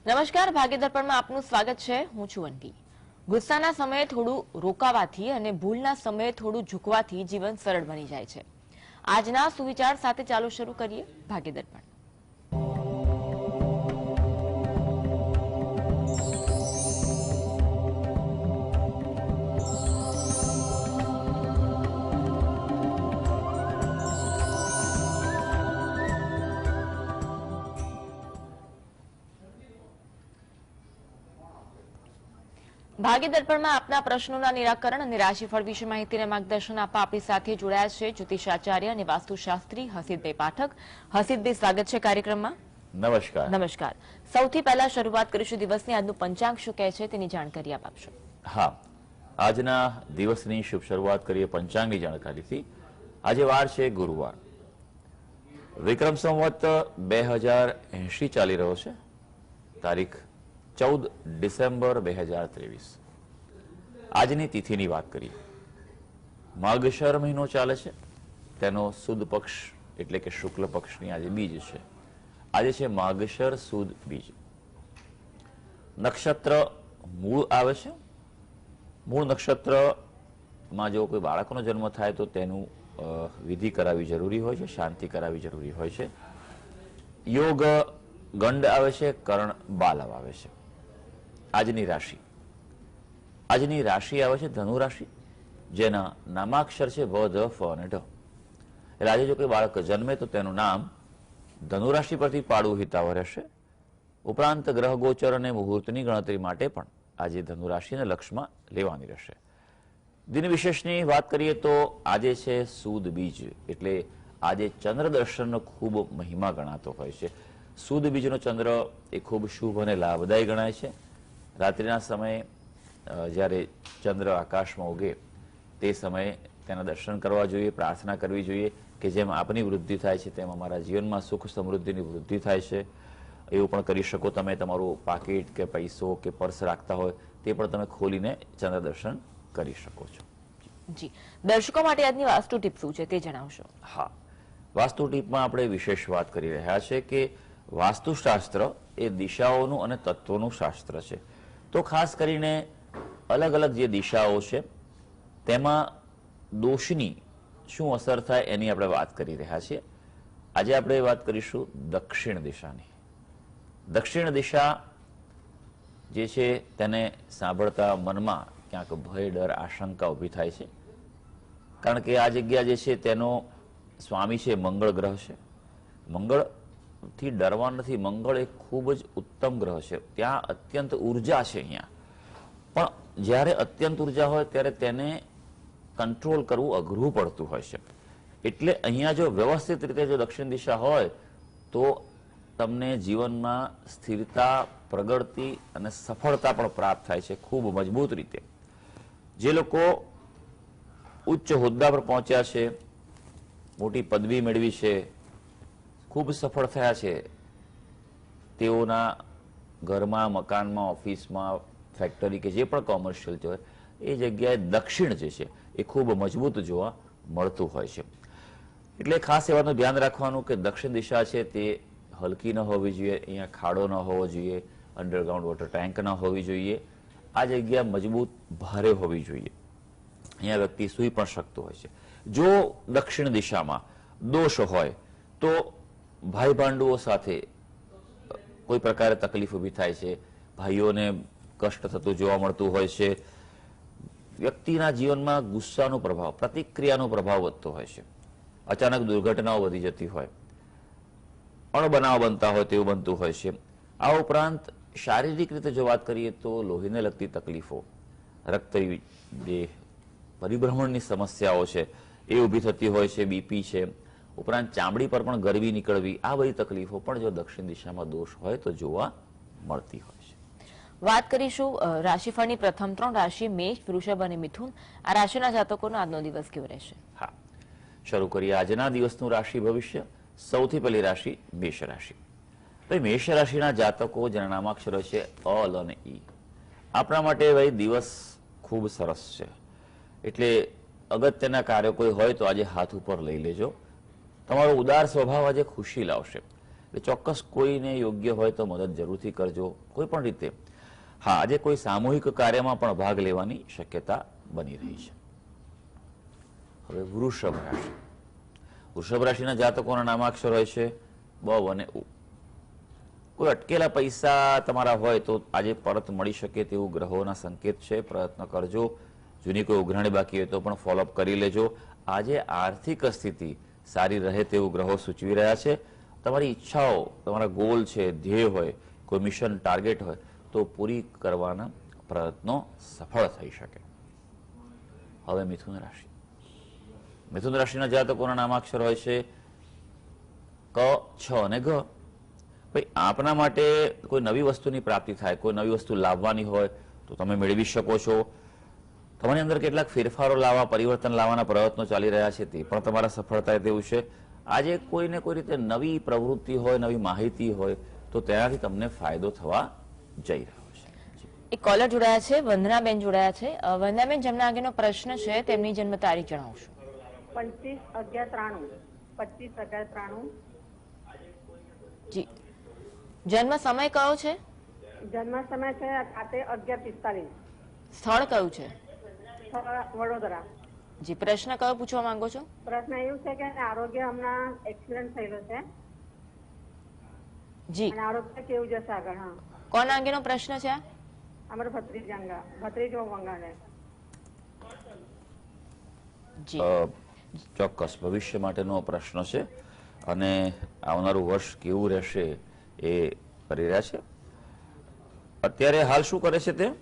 નમસ્કાર, ભાગ્યદર્પણમાં આપનું સ્વાગત છે. હું છું અનવી. ગુસ્સાના સમયે થોડું રોકાવાથી અને ભૂલના સમયે થોડું ઝૂકવાથી જીવન સરળ બની જાય છે. આજના સુવિચાર સાથે ચાલુ શરૂ કરીએ ભાગ્યદર્પણ. ભાગ્યદર્પણમાં આપના પ્રશ્નોના નિરાકરણ અને રાશિફળ વિશે માહિતી અને માર્ગદર્શન આપવા આપણી સાથે જોડાયા છે જ્યોતિષાચાર્ય અને વાસ્તુશાસ્ત્રી હસીદભાઈ પાઠક. હસીદભાઈ, સ્વાગત છે કાર્યક્રમમાં. નમસ્કાર. નમસ્કાર. સૌથી પહેલા શરૂઆત કરીશું દિવસની. આજનું પંચાંગ શું કહે છે તેની જાણકારી આપ આપશો. હા, આજના દિવસની શુભ શરૂઆત કરીએ પંચાંગની જાણકારીથી. આજે વાર છે ગુરુવાર. વિક્રમ સંવત 2080 ચાલી રહ્યો છે. તારીખ 14 ડિસેમ્બર 2023. આજની તિથિની વાત કરીએ. માગશર મહિનો ચાલે છે. તેનો સુદ પક્ષ એટલે કે શુક્લ પક્ષની આજે બીજ છે. આજે છે માગશર સુદ બીજ. નક્ષત્ર મૂળ આવે છે. મૂળ નક્ષત્રમાં જો કોઈ બાળકનો જન્મ થાય તો તેનું વિધિ કરાવવી જરૂરી હોય છે, શાંતિ કરાવવી જરૂરી હોય છે. યોગ ગંડ આવે છે, કર્ણ બાલવ આવે છે. આજની રાશિ આવે છે ધનુ રાશિ, જેના નામાક્ષર છે ભ, ધ, ફ અને ઢ. એટલે આજે જો કોઈ બાળક જન્મે તો તેનું નામ ધનુ રાશિ પરથી પાડવું હિતાવહ રહેશે. ઉપરાંત ગ્રહ ગોચર અને મુહૂર્તની ગણતરી માટે પણ આજે ધનુ રાશિને લક્ષમાં લેવાની રહેશે. દિન વિશેષની વાત કરીએ તો આજે છે સુદ બીજ, એટલે આજે ચંદ્ર દર્શનનો ખૂબ મહિમા ગણાતો હોય છે. સુદ બીજનો ચંદ્ર એ ખૂબ શુભ અને લાભદાયી ગણાય છે. રાત્રિના સમયે જ્યારે ચંદ્ર આકાશમાં ઉગે તે સમયે તેના દર્શન કરવા જોઈએ, પ્રાર્થના કરવી જોઈએ કે જેમ આપની વૃદ્ધિ થાય છે તેમ અમારા જીવનમાં સુખ સમૃદ્ધિની વૃદ્ધિ થાય છે. એવું પણ કરી શકો તમે. તમારું પાકીટ કે પૈસો કે પર્સ રાખતા હોય તે પણ તમે ખોલીને ચંદ્ર દર્શન કરી શકો છો. જી, દર્શકો માટે આજની વાસ્તુ ટીપ શું છે તે જણાવશો. હા, વાસ્તુ ટીપમાં આપણે વિશેષ વાત કરી રહ્યા છે કે વાસ્તુશાસ્ત્ર એ દિશાઓનું અને તત્વોનું શાસ્ત્ર છે. તો ખાસ કરીને અલગ અલગ જે દિશાઓ છે તેમાં દોષની શું અસર થાય એની આપણે વાત કરી રહ્યા છીએ. આજે આપણે વાત કરીશું દક્ષિણ દિશાની. દક્ષિણ દિશા જે છે તેને સાંભળતા મનમાં ક્યાંક ભય, ડર, આશંકા ઊભી થાય છે. કારણ કે આ જગ્યા જે છે તેનો સ્વામી છે મંગળ ગ્રહ છે. મંગળથી ડરવા નથી. મંગળ એક ખૂબ જ ઉત્તમ ગ્રહ છે. ત્યાં અત્યંત ઉર્જા છે અહીંયા. પણ જ્યારે અત્યંત ઉર્જા હોય ત્યારે તેને કંટ્રોલ કરવું અઘરું પડતું હોય છે. એટલે અહીંયા જો વ્યવસ્થિત રીતે જો દક્ષિણ દિશા હોય તો તમને જીવનમાં સ્થિરતા, પ્રગતિ અને સફળતા પણ પ્રાપ્ત થાય છે ખૂબ મજબૂત રીતે. જે લોકો ઉચ્ચ હોદ્દા પર પહોંચ્યા છે, મોટી પદવી મેળવી છે, ખૂબ સફળ થયા છે, તેઓના ઘરમાં, મકાનમાં, ઓફિસમાં, ફેક્ટરી કે જે પણ કોમર્શિયલ હોય એ જગ્યાએ દક્ષિણ જે છે એ ખૂબ મજબૂત જોવા મળતું હોય છે. એટલે ખાસ એ વાતનું ધ્યાન રાખવાનું કે દક્ષિણ દિશા છે તે હલકી ન હોવી જોઈએ. અહીંયા ખાડો ન હોવો જોઈએ, અંડરગ્રાઉન્ડ વોટર ટેન્ક ન હોવી જોઈએ. આ જગ્યા મજબૂત, ભારે હોવી જોઈએ. અહીંયા વ્યક્તિ સૂઈ પણ શકતો હોય છે. જો દક્ષિણ દિશામાં દોષ હોય તો ભાઈ ભાંડુઓ સાથે કોઈ પ્રકારે તકલીફ ઊભી થાય છે. ભાઈઓને કષ્ટ થતું જોવા મળતું હોય છે. વ્યક્તિના જીવનમાં ગુસ્સાનો પ્રભાવ, પ્રતિક્રિયાનો પ્રભાવ વધતો હોય છે. અચાનક દુર્ઘટનાઓ વધી જતી હોય, અણબનાવ બનતા હોય તેવું બનતું હોય છે. આ ઉપરાંત શારીરિક રીતે જો વાત કરીએ તો લોહીને લગતી તકલીફો, રક્ત જે પરિભ્રમણની સમસ્યાઓ છે એ ઊભી થતી હોય છે. બીપી છે. ઉપરાંત ચામડી પર પણ ગરમી નીકળવી, આ બધી તકલીફો પણ જો દક્ષિણ દિશામાં દોષ હોય તો જોવા મળતી હોય છે. વાત કરીશું રાશિફળની. પ્રથમ 3 રાશિ મેષ, વૃષભ અને મિથુન. આ રાશિના જાતકોનો આજનો દિવસ કેવો રહેશે? હા, શરૂ કરીએ આજના દિવસનું રાશિ ભવિષ્ય. સૌથી પહેલી રાશિ મેષ રાશિ. ભાઈ, મેષ રાશિના જાતકો જેના નામાક્ષરો છે અ, લ અને ઈ, આપણા માટે ભાઈ દિવસ ખૂબ સરસ છે. એટલે અગત્યના કાર્યો કોઈ હોય તો આજે હાથ ઉપર લઈ લેજો. તમારો ઉદાર સ્વભાવ આજે ખુશી લાવશે. એટલે ચોક્કસ કોઈને યોગ્ય હોય તો મદદ જરૂરથી કરજો કોઈ પણ રીતે. હા, આજે કોઈ સામૂહિક કાર્યમાં પણ ભાગ લેવાની શક્યતા બની રહી છે. હવે વૃષભ રાશિ. વૃષભ રાશિના જાતકોના નામાક્ષર હોય છે બ અને ઉ. કોઈ અટકેલા પૈસા તમારા હોય તો આજે પરત મળી શકે તેવું ગ્રહોના સંકેત છે. પ્રયત્ન કરજો. જૂની કોઈ ઉઘરાણી બાકી હોય તો પણ ફોલોઅપ કરી લેજો. આજે આર્થિક સ્થિતિ સારી રહે તેવું ગ્રહો સૂચવી રહ્યા છે. તમારી ઈચ્છાઓ, તમારા ગોલ છે, ધ્યેય હોય, કોઈ મિશન ટાર્ગેટ હોય તો પૂરી કરવાના પ્રયત્નો સફળ થઈ શકે. હવે મિથુન રાશિ. મિથુન રાશિના જાતકોના નામાક્ષર હોય છે ક, છ અને ઘ. ભાઈ આપના માટે કોઈ નવી વસ્તુની પ્રાપ્તિ થાય, કોઈ નવી વસ્તુ લાવવાની હોય તો તમે મેળવી શકો છો. તમારી અંદર કેટલાક ફેરફારો લાવવા, પરિવર્તન લાવવાના પ્રયત્નો ચાલી રહ્યા છે તે પણ તમારા સફળ થાય તેવું છે. આજે કોઈને કોઈ રીતે નવી પ્રવૃત્તિ હોય, નવી માહિતી હોય તો તેનાથી તમને ફાયદો થવા જઈ રહ્યો છે. એક કોલર જોડાયા છે, વંદનાબેન જોડાયા છે. વંદનાબેન, જેમના આગળનો પ્રશ્ન છે તેમની જન્મ તારીખ જણાવશો. 25/11/93. જી. જન્મ સમય કયો છે? જન્મ સમય છે રાતે 11:45. સ્થળ કયું છે? વડોદરા. જી. પ્રશ્ન કયો પૂછવા માંગો છો? પ્રશ્ન એવું છે કે આરોગ્ય હમણાં એક્સિડન્ટ થયેલો છે જી. અને આરોગ્ય કેવું જશે આગળ? હા, કોના અંગેનો પ્રશ્ન છે આ? અમારો ભત્રીજો મંગાને. જી. ચોક્કસ ભવિષ્ય માટેનો પ્રશ્ન છે અને આવનારું વર્ષ કેવું રહેશે એ કરી રહ્યા છે. અત્યારે હાલ શું કરે છે તે?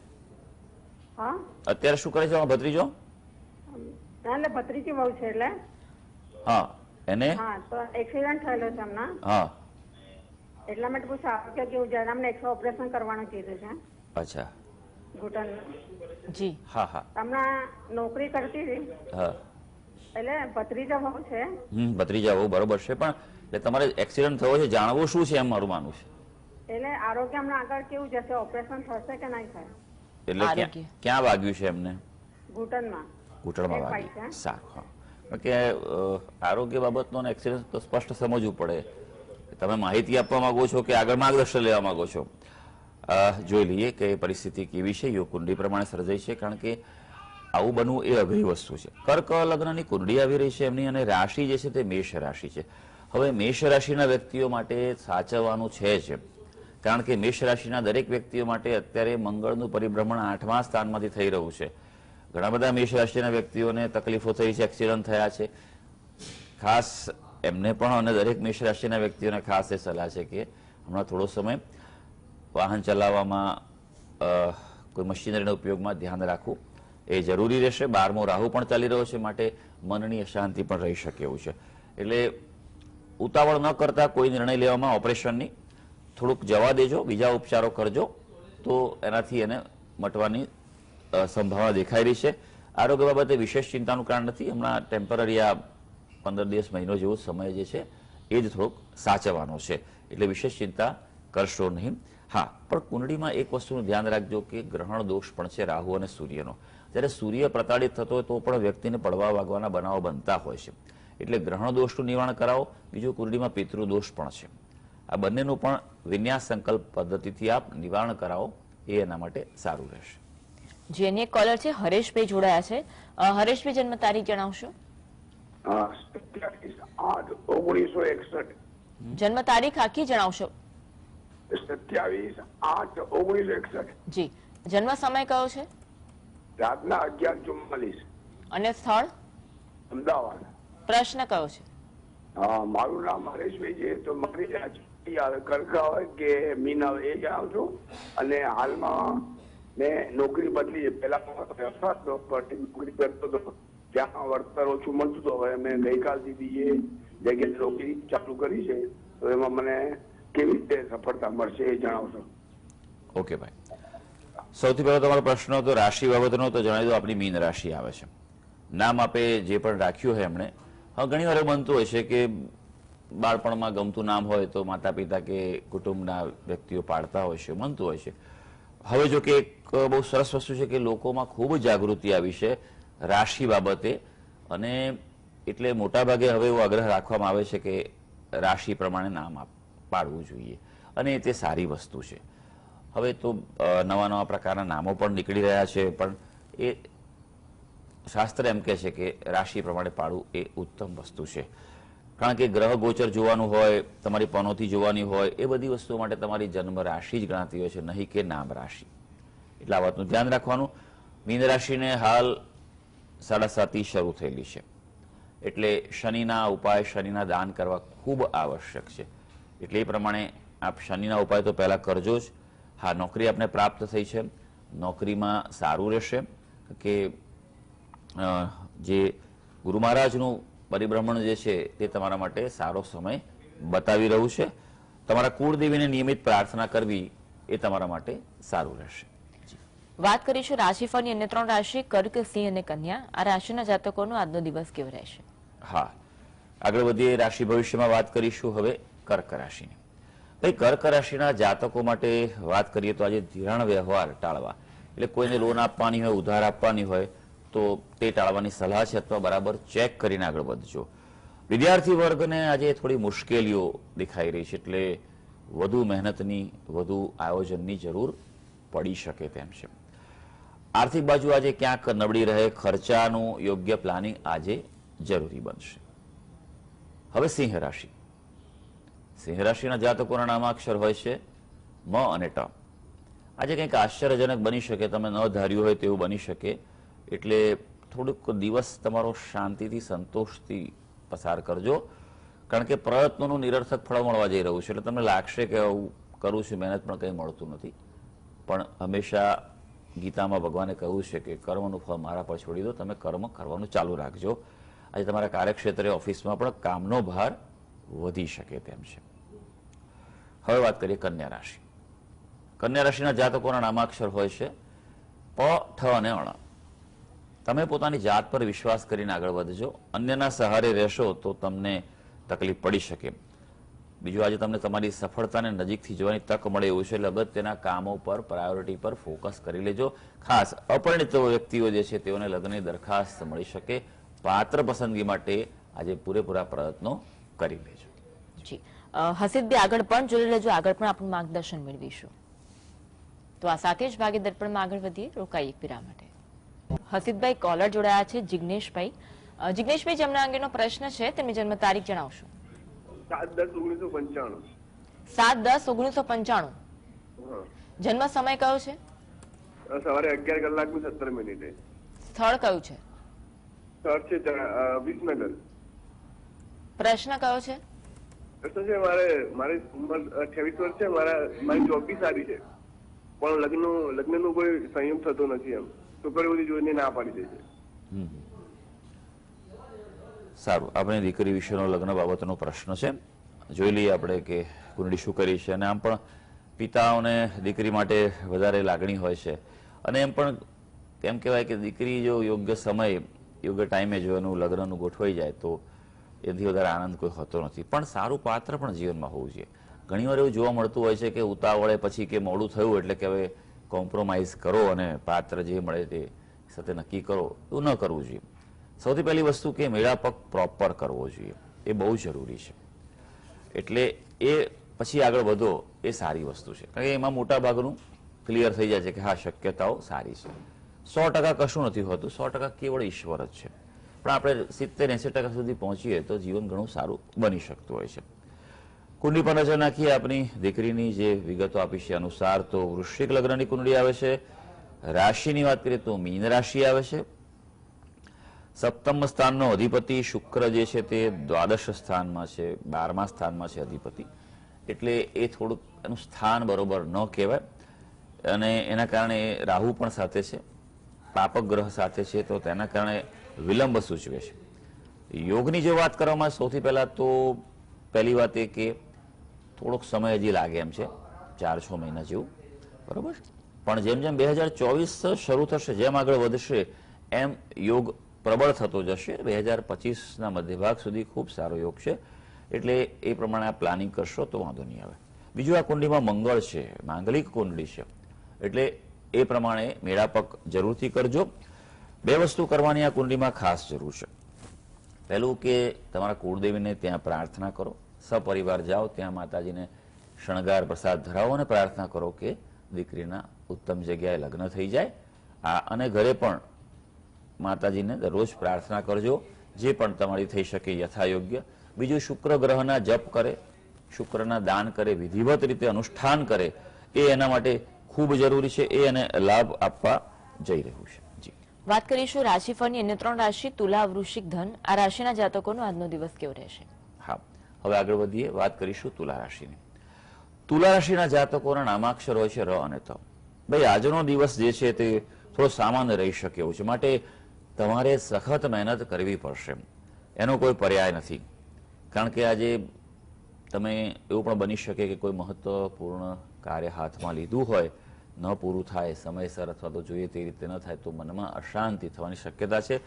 હા, અત્યારે શું કરે છે તમારો ભત્રીજો? એટલે ભત્રીજી બહુ છે એટલે. હા, એને હા, તો એક્સિડન્ટ થયેલો છે હમણાં, હા, એટલા માટે પૂછો આરોગ્ય કેવું છે. અમને ઓપરેશન કરવાનું કીધું છે અચ્છા, ઘૂંટણનું. જી. હા હા હમણાં નોકરી કરતી હતી હા. એટલે ભત્રીજો બહુ છે. ભત્રીજા બહુ બરોબર છે, પણ એટલે તમારે એક્સિડન્ટ થયો છે જાણવું શું છે એમ મારું માનવું છે. એટલે આરોગ્ય હમણાં આગળ કેવું જશે? ઓપરેશન થશે કે નહીં થાય? એટલે આરોગ્ય. ક્યાં વાગ્યું છે એમને? ઘૂંટણમાં. ઘૂંટણમાં એક વાગ્યું. વાગ્યા. સારું, હા. કે આરોગ્ય બાબતનો એક્સિડન્ટ તો સ્પષ્ટ સમજવું પડે. તમે માહિતી આપવા માંગો છો કે આગળ માર્ગદર્શન લેવા માંગો છો? જોઈ લઈએ કે પરિસ્થિતિ કેવી છે. યોગ કુંડળી પ્રમાણે સર્જાઈ છે, કારણ કે આવું બનવું એ અઘરી વસ્તુ છે. કર્ક લગ્નની કુંડળી આવી રહી છે એમની, અને રાશિ જે છે તે મેષ રાશિ છે. હવે મેષ રાશિના વ્યક્તિઓ માટે સાચવવાનું છે જ, કારણ કે મેષ રાશિના દરેક વ્યક્તિઓ માટે અત્યારે મંગળનું પરિભ્રમણ 8મા સ્થાનમાંથી થઈ રહ્યું છે. ઘણા બધા મેષ રાશિના વ્યક્તિઓને તકલીફો થઈ છે, એક્સિડન્ટ થયા છે. ખાસ એમને પણ અને દરેક મેષ રાશિના વ્યક્તિઓને ખાસ એ સલાહ છે કે હમણાં થોડો સમય વાહન ચલાવવામાં, કોઈ મશીનરીના ઉપયોગમાં ધ્યાન રાખવું એ જરૂરી રહેશે. 12મો રાહુ પણ ચાલી રહ્યો છે, માટે મનની અશાંતિ પણ રહી શકે એવું છે. એટલે ઉતાવળ ન કરતા કોઈ નિર્ણય લેવામાં ઓપરેશનની થોડુંક જવા દેજો, બીજા ઉપચારો કરજો તો એનાથી એને મટવાની સંભાવના દેખાઈ રહી છે. આરોગ્ય બાબતે વિશેષ ચિંતાનું કારણ નથી. હમણાં ટેમ્પરરી આ 15 દિવસ, મહિનો જેવો સમય જે છે એ જ થોડોક સાચવવાનો છે, એટલે વિશેષ ચિંતા કરશો નહીં. હા, પણ કુંડળીમાં એક વસ્તુનું ધ્યાન રાખજો કે ગ્રહણ દોષ પણ છે રાહુ અને સૂર્યનો. જ્યારે સૂર્ય પ્રતાડિત થતો હોય તો પણ વ્યક્તિને પડવા વાગવાના બનાવો બનતા હોય છે, એટલે ગ્રહણ દોષનું નિવારણ કરાવો. બીજું કુંડળીમાં પિતૃ દોષ પણ છે. આ બંનેનું પણ વિન્યાસ સંકલ્પ પદ્ધતિથી આપ નિવારણ કરાવો એ એના માટે સારું રહેશે. જી. એની એક કોલર છે, હરેશભાઈ જોડાયા છે. હરેશભાઈ, જન્મ તારીખ જણાવશો. 27/8/1961. જન્મ તારીખ આખી જણાવશો. 27/8/1961. જી. જન્મ સમય કયો છે રાતના 11:44. અને સ્થળ? અમદાવાદ. પ્રશ્ન કયો છે? મારું નામ હરેશભાઈ છે. તો મારી કર્કા હોય કે મીન આવે એ જણાવજો. અને હાલમાં મેં નોકરી બદલી છે. પેલા નોકરી કરતો હતો, ત્યાં વળતર ઓછું મળતું હતું. હવે મેં ગઈકાલથી બીજે જગ્યાએ નોકરી ચાલુ કરી છે, તો એમાં મને કેવી રીતે સફળતા મળશે એ જણાવશો. ઓકે ભાઈ, સૌથી પહેલો તમારો પ્રશ્ન હતો રાશિ બાબતનો, તો જણાવી દો આપણી મીન રાશિ આવે છે. નામ આપે જે પણ રાખ્યું હોય એમણે, હવે ઘણી વાર એવું બનતું હોય છે કે બાળપણમાં ગમતું નામ હોય તો માતા પિતા કે કુટુંબના વ્યક્તિઓ પાડતા હોય છે, બનતું હોય છે. હવે જો કે એક બહુ સરસ વસ્તુ છે કે લોકોમાં ખૂબ જાગૃતિ આવી છે રાશિ બાબતે, અને એટલે મોટાભાગે હવે એવો આગ્રહ રાખવામાં આવે છે કે રાશિ પ્રમાણે નામ પાડવું જોઈએ અને તે સારી વસ્તુ છે. હવે તો નવા નવા પ્રકારના નામો પણ નીકળી રહ્યા છે, પણ એ શાસ્ત્ર એમ કહે છે કે રાશિ પ્રમાણે પાડવું એ ઉત્તમ વસ્તુ છે. કારણ કે ગ્રહ ગોચર જોવાનું હોય, તમારી પનોતી જોવાની હોય, એ બધી વસ્તુઓ માટે તમારી જન્મ રાશિ જ ગણાતી હોય છે, નહીં કે નામ રાશિ. એટલે આ વાતનું ધ્યાન રાખવાનું. મીન રાશિને હાલ 7.5 શરૂ થયેલી છે, એટલે શનિના ઉપાય, શનિના દાન કરવા ખૂબ આવશ્યક છે. એટલે એ પ્રમાણે આપ શનિના ઉપાય તો પહેલા કરજો જ. હા, નોકરી આપને પ્રાપ્ત થઈ છે, નોકરીમાં સારું રહેશે કે જે ગુરુ મહારાજનું પરિભ્રમણ જે છે તે તમારા માટે સારો સમય બતાવી રહ્યું છે. તમારા કુળદેવીને નિયમિત પ્રાર્થના કરવી એ તમારા માટે સારું રહેશે. વાત કરીશું રાશિફળની અન્ય 3 રાશિ કર્ક, સિંહ અને કન્યા. આ રાશિના જાતકોનો આજનો દિવસ કેવો રહેશે? હા, આગળ વધીએ રાશિ ભવિષ્યમાં વાત કરીશું હવે કર્ક રાશિની. ભાઈ, કર્ક રાશિના જાતકો માટે વાત કરીએ તો આજે ધિરાણ વ્યવહાર ટાળવા, એટલે કોઈને લોન આપવાની હોય, ઉધાર આપવાની હોય તો તે ટાળવાની સલાહ છે, અથવા બરાબર ચેક કરીને આગળ વધજો. વિદ્યાર્થી વર્ગને આજે થોડી મુશ્કેલીઓ દેખાઈ રહી છે, એટલે વધુ મહેનતની, વધુ આયોજનની જરૂર પડી શકે તેમ છે. આર્થિક બાજુ આજે ક્યાંક નબળી રહે, ખર્ચાનું યોગ્ય પ્લાનિંગ આજે જરૂરી બનશે. હવે સિંહ રાશિ. સિંહ રાશિના જાતકોના નામાક્ષર હોય છે મ અને ટ. આજે કંઈક આશ્ચર્યજનક બની શકે, તમે ન ધાર્યું હોય તેવું બની શકે, એટલે થોડુંક દિવસ તમારો શાંતિથી, સંતોષથી પસાર કરજો. કારણ કે પ્રયત્નોનું નિરર્થક ફળ મળવા જઈ રહ્યું છે, એટલે તમને લાગશે કે હું કરું છું મહેનત પણ કંઈ મળતું નથી. પણ હંમેશા ગીતામાં ભગવાને કહ્યું છે કે કર્મનું ફળ મારા પર છોડી દો, તમે કર્મ કરવાનું ચાલુ રાખજો. આજે તમારા કાર્યક્ષેત્રે, ઓફિસમાં પણ કામનો ભાર વધી શકે તેમ છે. હવે વાત કરીએ કન્યા રાશિ. કન્યા રાશિના જાતકોના નામાક્ષર હોય છે પ, ઠ અને અણ. તમે પોતાની જાત પર વિશ્વાસ કરીને આગળ વધજો. અન્યના સહારે રહેશો તો તમને તકલીફ પડી શકે. બીજું, આજે તમને તમારી સફળતાને નજીકથી જોવાની તક મળે એવું છે, એટલે અગત્યના કામો પર, પ્રાયોરિટી પર ફોકસ કરી લેજો. ખાસ અપરિણિત વ્યક્તિઓ જે છે તેઓને લગ્નની દરખાસ્ત મળી શકે. પાત્ર પસંદગી માટે આજે પૂરેપૂરા પ્રયત્નો કરી લેજો. જી, હસીદભાઈ આગળ પણ જોઈ લેજો, આગળ પણ આપણું માર્ગદર્શન મેળવીશું. તો આ સાથે જ ભાગ્ય દર્પણમાં આગળ વધીએ, રોકાઈ એક વિરામ માટે. હસીદભાઈ કોલર જોડાયા છે, જિગ્નેશભાઈ. જિગ્નેશભાઈ, જેમના અંગેનો પ્રશ્ન છે તેમની જન્મ તારીખ જણાવશો? 7/10/1995. 7/10/1995. જન્મ સમય કયો છે? સવારે 11:17. સ્થળ કયું છે? સ્થળ છે વિસનગર. પ્રશ્ન કયો છે? પ્રશ્ન છે મારી ઉંમર 28 વર્ષ છે, મારી જોબ બી સારી છે, પણ લગ્નનું કોઈ સંયોગ થતો નથી. એમ છોકરીઓની જોઈને ના પાડી દે છે. સારું, આપણે દીકરી વિશેનો લગ્ન બાબતનો પ્રશ્ન છે. જોઈ લઈએ આપણે કે કુંડળી શું કરી છે. અને આમ પણ પિતાઓને દીકરી માટે વધારે લાગણી હોય છે, અને એમ પણ એમ કહેવાય કે દીકરી જો યોગ્ય સમય, યોગ્ય ટાઈમે જો એનું લગ્નનું ગોઠવાઈ જાય તો એથી વધારે આનંદ કોઈ હોતો નથી. પણ સારું પાત્ર પણ જીવનમાં હોવું જોઈએ. ઘણીવાર એવું જોવા મળતું હોય છે કે ઉતાવળે પછી કે મોડું થયું એટલે કે હવે કોમ્પ્રોમાઇઝ કરો અને પાત્ર જે મળે તે સાથે નક્કી કરો, એવું ન કરવું જોઈએ. સૌથી પહેલી વસ્તુ કે મેળાપક પ્રોપર કરવો જોઈએ, એ બહુ જરૂરી છે. એટલે એ પછી આગળ વધો એ સારી વસ્તુ છે, કારણ કે એમાં મોટા ભાગનું ક્લિયર થઈ જાય છે કે હા, શક્યતાઓ સારી છે. 100% કશું નથી હોતું, 100% કેવળ ઈશ્વર જ છે. પણ આપણે 70-80% સુધી પહોંચીએ તો જીવન ઘણું સારું બની શકતું હોય છે. કુંડળી પર નજર નાખીએ. આપણી દીકરીની જે વિગતો આપી છે અનુસાર તો વૃશ્ચિક લગ્નની કુંડળી આવે છે. રાશિની વાત કરીએ તો મીન રાશિ આવે છે. સપ્તમ સ્થાનનો અધિપતિ શુક્ર જે છે તે દ્વાદશ સ્થાનમાં છે, 12મા સ્થાનમાં છે અધિપતિ. એટલે એ થોડુંક એનું સ્થાન બરોબર ન કહેવાય, અને એના કારણે રાહુ પણ સાથે છે, પાપક ગ્રહ સાથે છે, તો તેના કારણે વિલંબ સૂચવે છે. યોગની જો વાત કરવામાં સૌથી પહેલા તો પહેલી વાત એ કે થોડોક સમય હજી લાગે એમ છે, 4-6 મહિના જેવું, બરોબર. પણ જેમ જેમ 2024 શરૂ થશે, જેમ આગળ વધશે એમ યોગ પ્રબળ થતો જશે. 2025ના મધ્યભાગ સુધી ખૂબ સારો યોગ છે, એટલે એ પ્રમાણે આ પ્લાનિંગ કરશો તો વાંધો નહીં આવે. બીજું, આ કુંડળીમાં મંગળ છે, માંગલિક કુંડળી છે, એટલે એ પ્રમાણે મેળાપક જરૂરથી કરજો. 2 વસ્તુ કરવાની આ કુંડળીમાં ખાસ જરૂર છે. પહેલું કે તમારા કુળદેવીને ત્યાં પ્રાર્થના કરો, સપરિવાર જાઓ, ત્યાં માતાજીને શણગાર પ્રસાદ ધરાવો અને પ્રાર્થના કરો કે દીકરીના ઉત્તમ જગ્યાએ લગ્ન થઈ જાય. અને ઘરે પણ માતાજીને દરરોજ પ્રાર્થના કરજો, જે પણ તમારી થઈ શકે યથાયોગ્ય. બીજું, શુક્ર ગ્રહના જપ કરે, શુક્રના દાન કરે, વિધિવત રીતે અનુષ્ઠાન કરે, એ એના માટે ખૂબ જરૂરી છે. એ એને લાભ આપવા જઈ રહ્યું છે. જી, વાત કરીશું રાશિફળની અન્ય 3 રાશિ તુલા, વૃશ્ચિક, ધન. આ રાશિના જાતકોનો આજનો દિવસ કેવો રહેશે? હા, હવે આગળ વધીએ. વાત કરીશું તુલા રાશિની. તુલા રાશિના જાતકોના નામાક્ષર હોય છે ર અને ત. ભાઈ, આજનો દિવસ જે છે તે થોડો સામાન્ય રહી શકે એવું છે, માટે તમારે સખત મહેનત કરવી પડશે. એનો કોઈ પર્યાય નથી. કારણ કે આજે તમે એવું પણ બની શકે કે કોઈ મહત્વપૂર્ણ કાર્ય હાથમાં લીધું હોય, ન પૂરું થાય સમયસર અથવા તો જોઈએ તે રીતે ન થાય તો મનમાં અશાંતિ થવાની શક્યતા છે.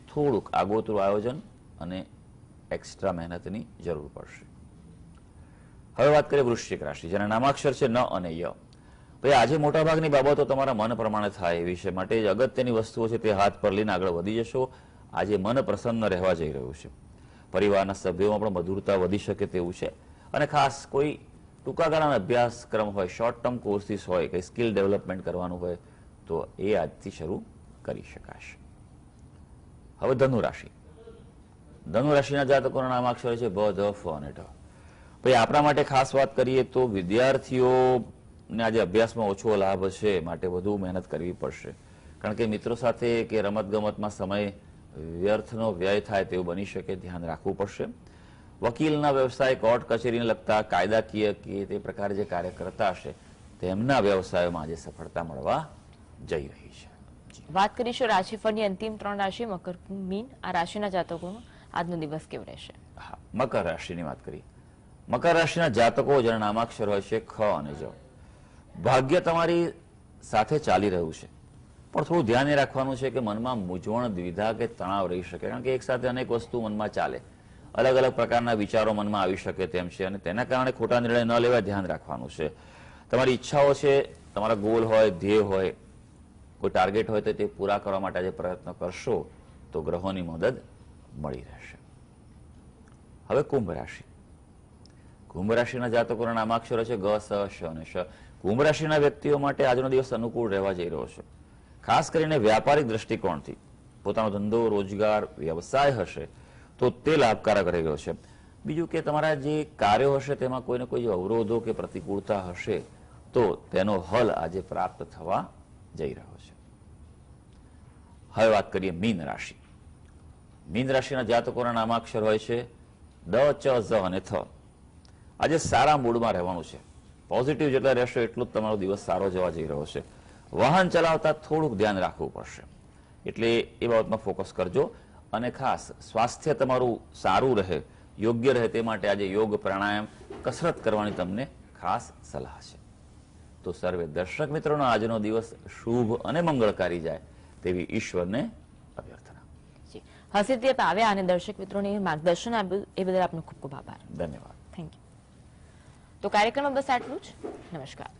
થોડુંક આગોતરું આયોજન અને એક્સ્ટ્રા મહેનતની જરૂર પડશે. હવે વાત કરીએ વૃશ્ચિક રાશિ, જેના નામાક્ષર છે ન અને ય. ભાઈ, આજે મોટાભાગની બાબતો તમારા મન પ્રમાણે થાય એવી છે, માટે જે અગત્યની વસ્તુઓ છે તે હાથ પર લઈને આગળ વધી જશો. આજે મન પ્રસન્ન રહેવા જઈ રહ્યું છે. પરિવારના સભ્યોમાં પણ મધુરતા વધી શકે તેવું છે. અને ખાસ કોઈ ટૂંકા ગાળાનો અભ્યાસક્રમ હોય, શોર્ટ ટર્મ કોર્સિસ હોય, કંઈ સ્કિલ ડેવલપમેન્ટ કરવાનું હોય તો એ આજથી શરૂ કરી શકાશે. હવે ધનુ રાશિ. ધનુ રાશિના જાતકોના નામાક્ષર છે ભ, ધ, ફ અને ઢ. ભાઈ, આપણા માટે ખાસ વાત કરીએ તો વિદ્યાર્થીઓને આજે અભ્યાસમાં ઓછો લાભ છે, માટે વધુ મહેનત કરવી પડશે. કારણ કે મિત્રો સાથે કે રમતગમતમાં સમય વ્યર્થનો વ્યય થાય તેવું બની શકે, ધ્યાન રાખવું પડશે. વકીલના વ્યવસાય, કોર્ટ કચેરીને લગતા કાયદાકીય કે તે પ્રકારે જે કાર્ય કરતા હશે તેમના વ્યવસાયોમાં આજે સફળતા મળવા જઈ રહી છે. વાત કરીશું રાશિફળની અંતિમ 3 રાશિ મકર, કુંભ, મીન. આ રાશિના જાતકોનો આજનો દિવસ કેવો રહેશે? હા, મકર રાશિની વાત કરીએ. મકર રાશિના જાતકો જેના નામાક્ષર હોય છે ખ અને જ. ભાગ્ય તમારી સાથે ચાલી રહ્યું છે, પણ થોડું ધ્યાન એ રાખવાનું છે કે મનમાં મૂંઝવણ, દ્વિધા કે તણાવ રહી શકે. કારણ કે એક સાથે અનેક વસ્તુ મનમાં ચાલે, અલગ અલગ પ્રકારના વિચારો મનમાં આવી શકે તેમ છે, અને તેના કારણે ખોટા નિર્ણય ન લેવા ધ્યાન રાખવાનું છે. તમારી ઈચ્છાઓ છે, તમારા ગોલ હોય, ધ્યેય હોય, કોઈ ટાર્ગેટ હોય તો તે પૂરા કરવા માટે આજે પ્રયત્ન કરશો તો ગ્રહોની મદદ મળી રહેશે. હવે કુંભ રાશિ. કુંભ રાશિના જાતકોના નામાક્ષરો છે ગ, સ, શ અને શ. કુંભ રાશિના વ્યક્તિઓ માટે આજનો દિવસ અનુકૂળ રહેવા જઈ રહ્યો છે. ખાસ કરીને વ્યાપારિક દ્રષ્ટિકોણથી પોતાનો ધંધો, રોજગાર, વ્યવસાય હશે તો તે લાભકારક રહ્યો છે. બીજું કે તમારા જે કાર્યો હશે તેમાં કોઈને કોઈ અવરોધો કે પ્રતિકૂળતા હશે તો તેનો હલ આજે પ્રાપ્ત થવા જઈ રહ્યો છે. હવે વાત કરીએ મીન રાશિ. મીન રાશિના જાતકોના નામાક્ષર હોય છે દ, ચ, ઝ અને થ. આજે સારા મૂડમાં રહેવાનું છે. પોઝિટિવ જેટલા રહેશો એટલું જ તમારો દિવસ સારો જવા જઈ રહ્યો છે. વાહન ચલાવતા થોડુંક ધ્યાન રાખવું પડશે, એટલે એ બાબતમાં ફોકસ કરજો. અને ખાસ સ્વાસ્થ્ય તમારું સારું રહે, યોગ્ય રહે તે માટે આજે યોગ, પ્રાણાયામ, કસરત કરવાની તમને ખાસ સલાહ છે. તો સર્વે દર્શક મિત્રોનો આજનો દિવસ શુભ અને મંગળકારી જાય તેવી ઈશ્વરને અભ્યર્થના. હસીદીપ આવ્યા અને દર્શક મિત્રોને માર્ગદર્શન આપ્યું એ બદલ આપનો ખૂબ ખૂબ આભાર. ધન્યવાદ. Thank you. તો કાર્યક્રમમાં બસ આટલું જ. નમસ્કાર.